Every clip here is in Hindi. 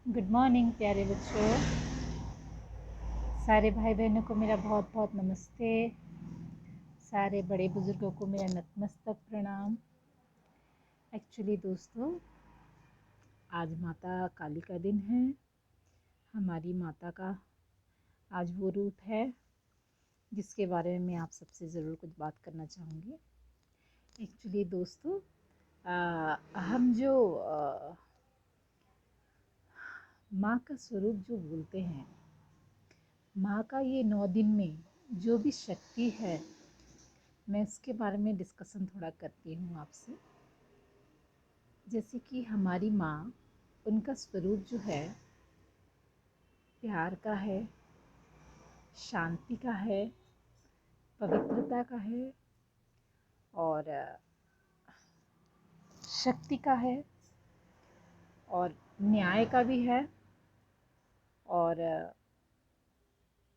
गुड मॉर्निंग प्यारे बच्चों। सारे भाई बहनों को मेरा बहुत बहुत नमस्ते। सारे बड़े बुजुर्गों को मेरा नतमस्तक प्रणाम। एक्चुअली दोस्तों, आज माता काली का दिन है। हमारी माता का आज वो रूप है जिसके बारे में मैं आप सबसे ज़रूर कुछ बात करना चाहूँगी। एक्चुअली दोस्तों, हम जो माँ का स्वरूप जो बोलते हैं, माँ का ये 9 दिन में जो भी शक्ति है, मैं इसके बारे में डिस्कशन थोड़ा करती हूँ आपसे। जैसे कि हमारी माँ, उनका स्वरूप जो है प्यार का है, शांति का है, पवित्रता का है और शक्ति का है और न्याय का भी है और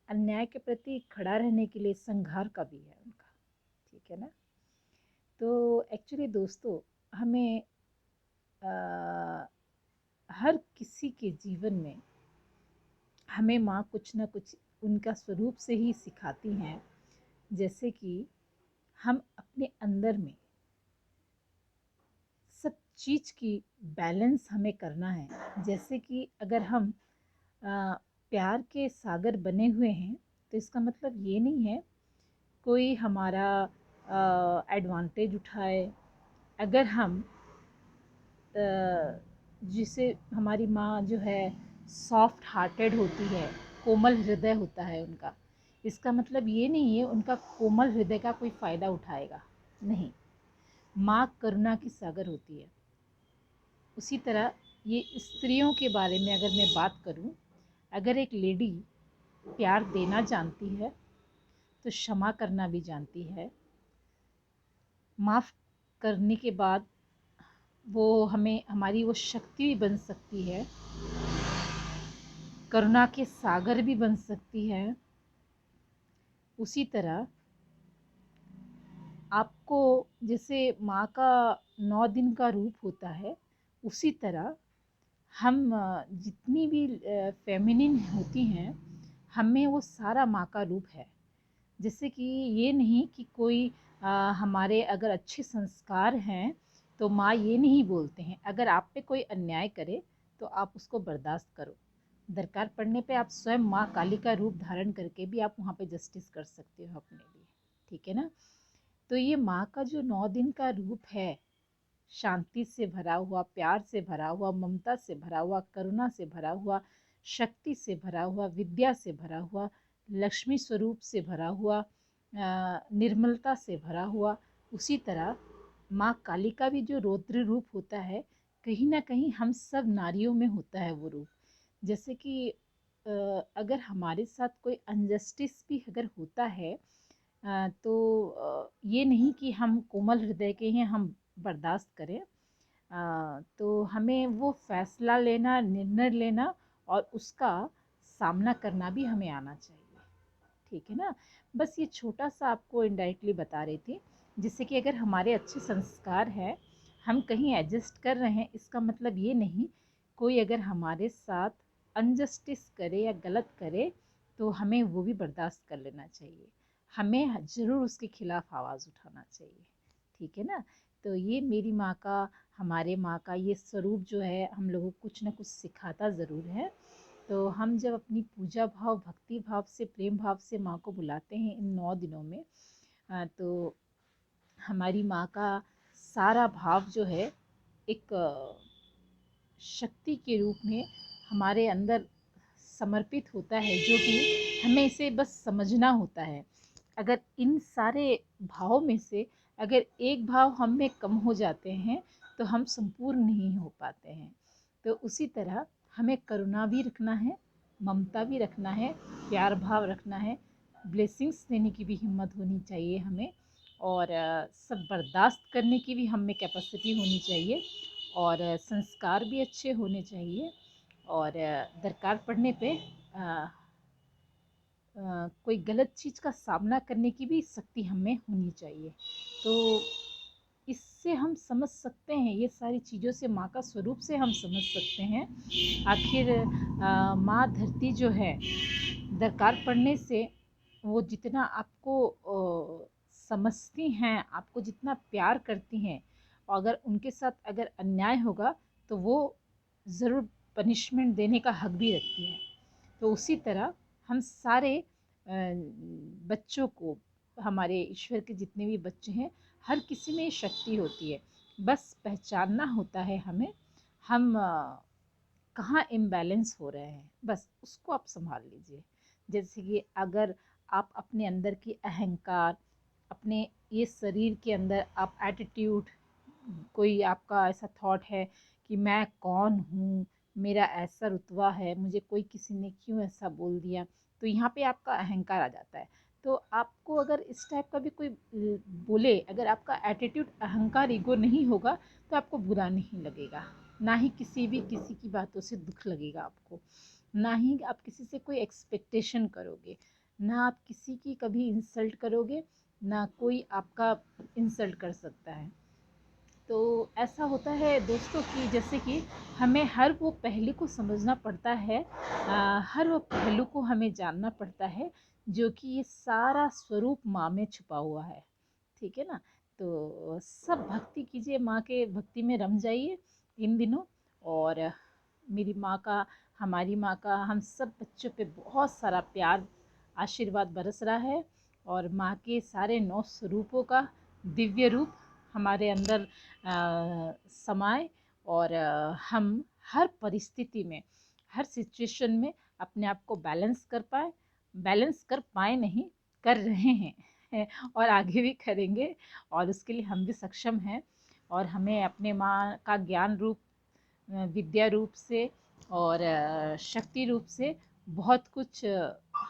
अन्याय के प्रति खड़ा रहने के लिए संघार का भी है उनका। ठीक है ना। तो एक्चुअली दोस्तों, हमें हर किसी के जीवन में हमें माँ कुछ न कुछ उनका स्वरूप से ही सिखाती हैं। जैसे कि हम अपने अंदर में सब चीज़ की बैलेंस हमें करना है। जैसे कि अगर हम प्यार के सागर बने हुए हैं, तो इसका मतलब ये नहीं है कोई हमारा एडवांटेज उठाए। अगर हम जिसे हमारी माँ जो है सॉफ्ट हार्टेड होती है, कोमल हृदय होता है उनका, इसका मतलब ये नहीं है उनका कोमल हृदय का कोई फ़ायदा उठाएगा, नहीं। माँ करुणा की सागर होती है। उसी तरह ये स्त्रियों के बारे में अगर मैं बात करूं, अगर एक लेडी प्यार देना जानती है तो क्षमा करना भी जानती है। माफ़ करने के बाद वो हमें हमारी वो शक्ति भी बन सकती है, करुणा के सागर भी बन सकती है। उसी तरह आपको जैसे माँ का 9 दिन का रूप होता है, उसी तरह हम जितनी भी फेमिनिन होती हैं, हमें वो सारा माँ का रूप है। जैसे कि ये नहीं कि कोई हमारे अगर अच्छे संस्कार हैं तो माँ ये नहीं बोलते हैं अगर आप पे कोई अन्याय करे तो आप उसको बर्दाश्त करो। दरकार पड़ने पे आप स्वयं माँ काली का रूप धारण करके भी आप वहाँ पे जस्टिस कर सकते हो अपने लिए। ठीक है ना। तो ये माँ का जो 9 दिन का रूप है, शांति से भरा हुआ, प्यार से भरा हुआ, ममता से भरा हुआ, करुणा से भरा हुआ, शक्ति से भरा हुआ, विद्या से भरा हुआ, लक्ष्मी स्वरूप से भरा हुआ, निर्मलता से भरा हुआ। उसी तरह माँ काली का भी जो रौद्र रूप होता है, कहीं ना कहीं हम सब नारियों में होता है वो रूप। जैसे कि अगर हमारे साथ कोई अनजस्टिस भी अगर होता है, तो ये नहीं कि हम कोमल हृदय के हैं, हम बर्दाश्त करें। तो हमें वो फैसला लेना, निर्णय लेना और उसका सामना करना भी हमें आना चाहिए। ठीक है ना। बस ये छोटा सा आपको इनडायरेक्टली बता रही थी, जिससे कि अगर हमारे अच्छे संस्कार हैं, हम कहीं एडजस्ट कर रहे हैं, इसका मतलब ये नहीं कोई अगर हमारे साथ अनजस्टिस करे या गलत करे तो हमें वो भी बर्दाश्त कर लेना चाहिए। हमें ज़रूर उसके खिलाफ आवाज़ उठाना चाहिए। ठीक है ना। तो ये मेरी माँ का, हमारे माँ का ये स्वरूप जो है हम लोगों को कुछ ना कुछ सिखाता ज़रूर है। तो हम जब अपनी पूजा भाव, भक्ति भाव से, प्रेम भाव से माँ को बुलाते हैं इन 9 दिनों में, तो हमारी माँ का सारा भाव जो है एक शक्ति के रूप में हमारे अंदर समर्पित होता है, जो कि हमें इसे बस समझना होता है। अगर इन सारे भावों में से अगर एक भाव हम में कम हो जाते हैं तो हम संपूर्ण नहीं हो पाते हैं। तो उसी तरह हमें करुणा भी रखना है, ममता भी रखना है, प्यार भाव रखना है, ब्लेसिंग्स देने की भी हिम्मत होनी चाहिए हमें, और सब बर्दाश्त करने की भी हम में कैपेसिटी होनी चाहिए, और संस्कार भी अच्छे होने चाहिए, और दरकार पड़ने पे कोई गलत चीज़ का सामना करने की भी शक्ति हमें होनी चाहिए। तो इससे हम समझ सकते हैं, ये सारी चीज़ों से माँ का स्वरूप से हम समझ सकते हैं। आखिर माँ धरती जो है, दरकार पड़ने से वो जितना आपको समझती हैं, आपको जितना प्यार करती हैं, और अगर उनके साथ अगर अन्याय होगा तो वो ज़रूर पनिशमेंट देने का हक भी रखती हैं। तो उसी तरह हम सारे बच्चों को, हमारे ईश्वर के जितने भी बच्चे हैं, हर किसी में ये शक्ति होती है, बस पहचानना होता है हमें, हम कहाँ इम्बैलेंस हो रहे हैं, बस उसको आप संभाल लीजिए। जैसे कि अगर आप अपने अंदर की अहंकार, अपने ये शरीर के अंदर आप एटीट्यूड, कोई आपका ऐसा थॉट है कि मैं कौन हूँ, मेरा ऐसा रुतबा है, मुझे कोई किसी ने क्यों ऐसा बोल दिया, तो यहाँ पे आपका अहंकार आ जाता है। तो आपको अगर इस टाइप का भी कोई बोले, अगर आपका एटीट्यूड अहंकार ईगो नहीं होगा तो आपको बुरा नहीं लगेगा, ना ही किसी की बातों से दुख लगेगा आपको, ना ही आप किसी से कोई एक्सपेक्टेशन करोगे, ना आप किसी की कभी इंसल्ट करोगे, ना कोई आपका इंसल्ट कर सकता है। तो ऐसा होता है दोस्तों कि जैसे कि हमें हर वो पहलू को समझना पड़ता है, हर वो पहलू को हमें जानना पड़ता है, जो कि ये सारा स्वरूप माँ में छुपा हुआ है। ठीक है ना? तो सब भक्ति कीजिए, माँ के भक्ति में रम जाइए इन दिनों। और मेरी माँ का, हमारी माँ का हम सब बच्चों पे बहुत सारा प्यार, आशीर्वाद बरस रहा है, और माँ के सारे 9 स्वरूपों का दिव्य रूप हमारे अंदर समाए, और हम हर परिस्थिति में, हर सिचुएशन में अपने आप को बैलेंस कर पाए नहीं, कर रहे हैं और आगे भी करेंगे, और उसके लिए हम भी सक्षम हैं। और हमें अपने माँ का ज्ञान रूप, विद्या रूप से और शक्ति रूप से बहुत कुछ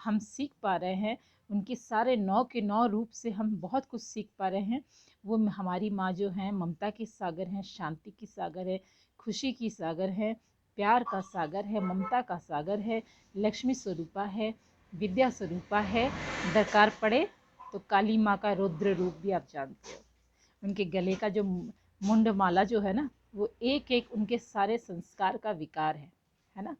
हम सीख पा रहे हैं। उनके सारे 9 के 9 रूप से हम बहुत कुछ सीख पा रहे हैं। वो हमारी माँ जो हैं, ममता की सागर हैं, शांति की सागर है, खुशी की सागर है, प्यार का सागर है, ममता का सागर है, लक्ष्मी स्वरूपा है, विद्या स्वरूपा है। दरकार पड़े तो काली माँ का रुद्र रूप भी आप जानते हो। उनके गले का जो मुंड माला जो है ना, वो एक एक उनके सारे संस्कार का विकार है ना।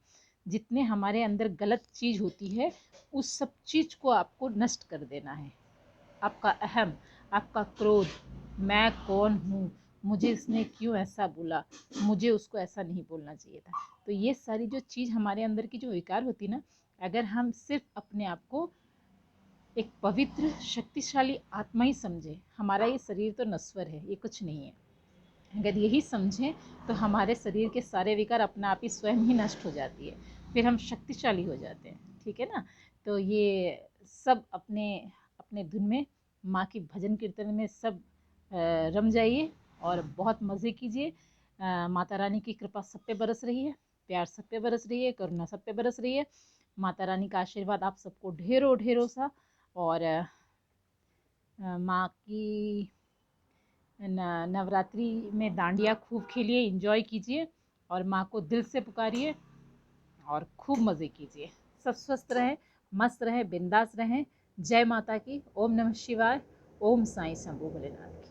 जितने हमारे अंदर गलत चीज़ होती है, उस सब चीज़ को आपको नष्ट कर देना है। आपका अहम, आपका क्रोध, मैं कौन हूँ, मुझे इसने क्यों ऐसा बोला, मुझे उसको ऐसा नहीं बोलना चाहिए था, तो ये सारी जो चीज़ हमारे अंदर की जो विकार होती ना, अगर हम सिर्फ अपने आप को एक पवित्र शक्तिशाली आत्मा ही समझे, हमारा ये शरीर तो नश्वर है, ये कुछ नहीं है, अगर यही समझें तो हमारे शरीर के सारे विकार अपना आप ही स्वयं ही नष्ट हो जाती है, फिर हम शक्तिशाली हो जाते हैं। ठीक है ना? तो ये सब अपने अपने धुन में, माँ की भजन कीर्तन में सब रम जाइए और बहुत मज़े कीजिए। माता रानी की कृपा सब पे बरस रही है, प्यार सब पे बरस रही है, करुणा सब पे बरस रही है। माता रानी का आशीर्वाद आप सबको ढेरों ढेरों सा। और माँ की नवरात्रि में डांडिया खूब खेलिए, एंजॉय कीजिए, और माँ को दिल से पुकारिए और खूब मज़े कीजिए। सब स्वस्थ रहें, मस्त रहें, बिंदास रहें। जय माता की। ओम नमः शिवाय। ओम साईं शंभू भोलेनाथ।